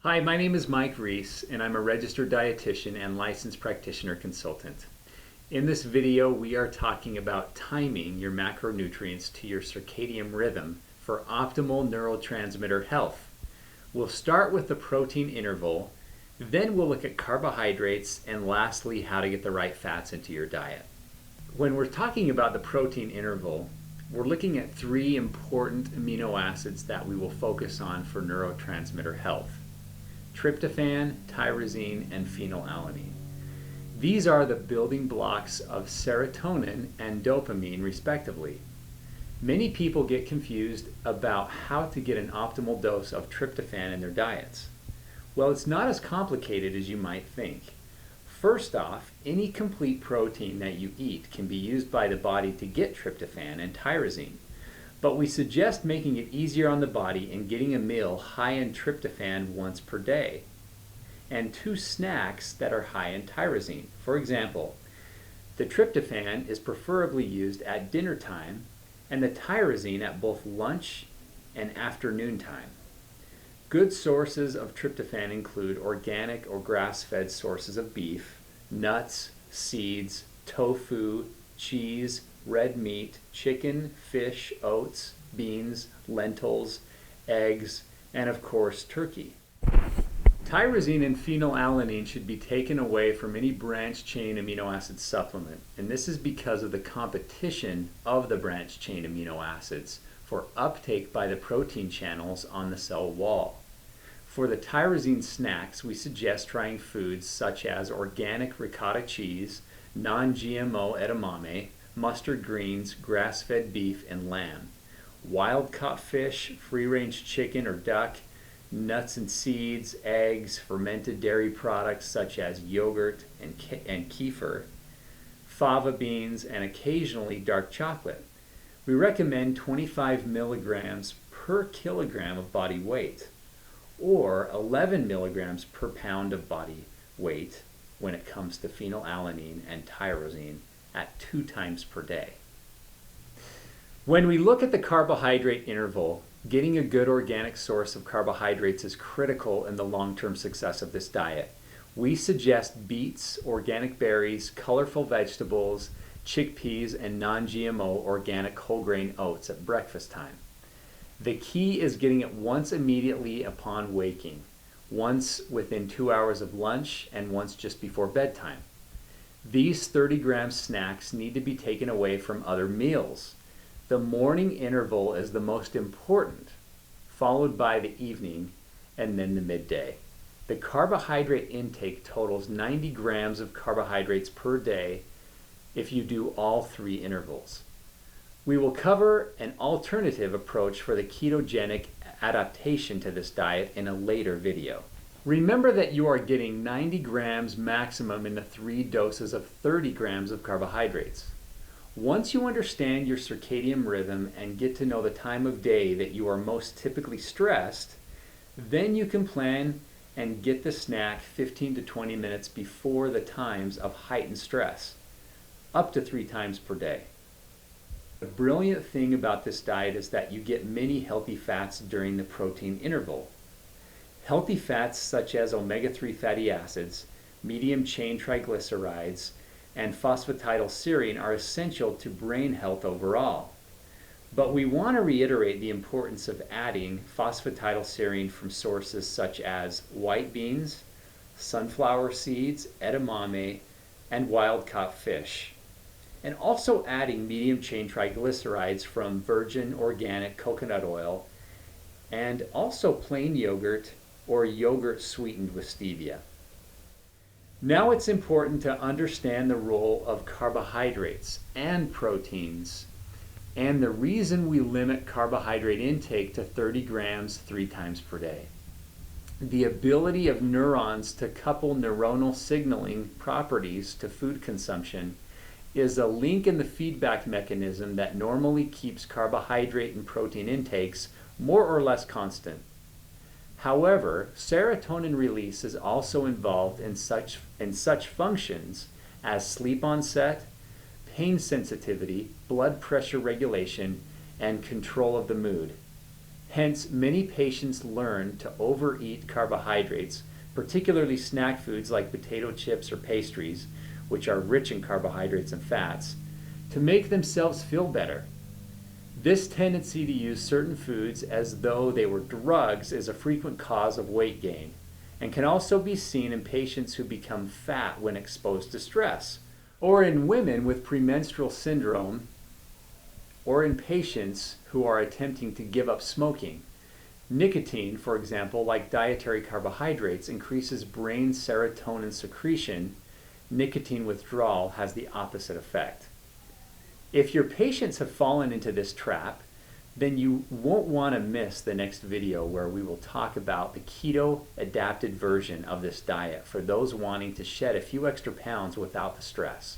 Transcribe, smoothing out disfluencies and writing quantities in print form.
Hi, my name is Mike Reese, and I'm a registered dietitian and licensed practitioner consultant. In this video, we are talking about timing your macronutrients to your circadian rhythm for optimal neurotransmitter health. We'll start with the protein interval, then we'll look at carbohydrates, and lastly, how to get the right fats into your diet. When we're talking about the protein interval, we're looking at three important amino acids that we will focus on for neurotransmitter health: tryptophan, tyrosine, and phenylalanine. These are the building blocks of serotonin and dopamine, respectively. Many people get confused about how to get an optimal dose of tryptophan in their diets. Well, it's not as complicated as you might think. First off, any complete protein that you eat can be used by the body to get tryptophan and tyrosine. But we suggest making it easier on the body and getting a meal high in tryptophan once per day, and 2 snacks that are high in tyrosine. For example, the tryptophan is preferably used at dinner time, and the tyrosine at both lunch and afternoon time. Good sources of tryptophan include organic or grass-fed sources of beef, nuts, seeds, tofu, cheese, red meat, chicken, fish, oats, beans, lentils, eggs, and of course turkey. Tyrosine and phenylalanine should be taken away from any branched-chain amino acid supplement, and this is because of the competition of the branched-chain amino acids for uptake by the protein channels on the cell wall. For the tyrosine snacks, we suggest trying foods such as organic ricotta cheese, non-GMO edamame, mustard greens, grass-fed beef, and lamb, wild-caught fish, free-range chicken or duck, nuts and seeds, eggs, fermented dairy products such as yogurt and kefir, fava beans, and occasionally dark chocolate. We recommend 25 milligrams per kilogram of body weight, or 11 milligrams per pound of body weight when it comes to phenylalanine and tyrosine at 2 times per day. When we look at the carbohydrate interval, getting a good organic source of carbohydrates is critical in the long-term success of this diet. We suggest beets, organic berries, colorful vegetables, chickpeas, and non-GMO organic whole grain oats at breakfast time. The key is getting it once immediately upon waking, once within 2 hours of lunch, and once just before bedtime. These 30-gram snacks need to be taken away from other meals. The morning interval is the most important, followed by the evening, and then the midday. The carbohydrate intake totals 90 grams of carbohydrates per day if you do all 3 intervals. We will cover an alternative approach for the ketogenic adaptation to this diet in a later video. Remember that you are getting 90 grams maximum in the 3 doses of 30 grams of carbohydrates. Once you understand your circadian rhythm and get to know the time of day that you are most typically stressed, then you can plan and get the snack 15 to 20 minutes before the times of heightened stress, up to 3 times per day. The brilliant thing about this diet is that you get many healthy fats during the protein interval. Healthy fats such as omega-3 fatty acids, medium-chain triglycerides, and phosphatidylserine are essential to brain health overall. But we want to reiterate the importance of adding phosphatidylserine from sources such as white beans, sunflower seeds, edamame, and wild-caught fish, and also adding medium-chain triglycerides from virgin organic coconut oil, and also plain yogurt or yogurt sweetened with stevia. Now it's important to understand the role of carbohydrates and proteins and the reason we limit carbohydrate intake to 30 grams 3 times per day. The ability of neurons to couple neuronal signaling properties to food consumption is a link in the feedback mechanism that normally keeps carbohydrate and protein intakes more or less constant. However, serotonin release is also involved in such functions as sleep onset, pain sensitivity, blood pressure regulation, and control of the mood. Hence, many patients learn to overeat carbohydrates, particularly snack foods like potato chips or pastries, which are rich in carbohydrates and fats, to make themselves feel better. This tendency to use certain foods as though they were drugs is a frequent cause of weight gain, and can also be seen in patients who become fat when exposed to stress, or in women with premenstrual syndrome, or in patients who are attempting to give up smoking. Nicotine, for example, like dietary carbohydrates, increases brain serotonin secretion. Nicotine withdrawal has the opposite effect. If your patients have fallen into this trap, then you won't want to miss the next video where we will talk about the keto adapted version of this diet for those wanting to shed a few extra pounds without the stress.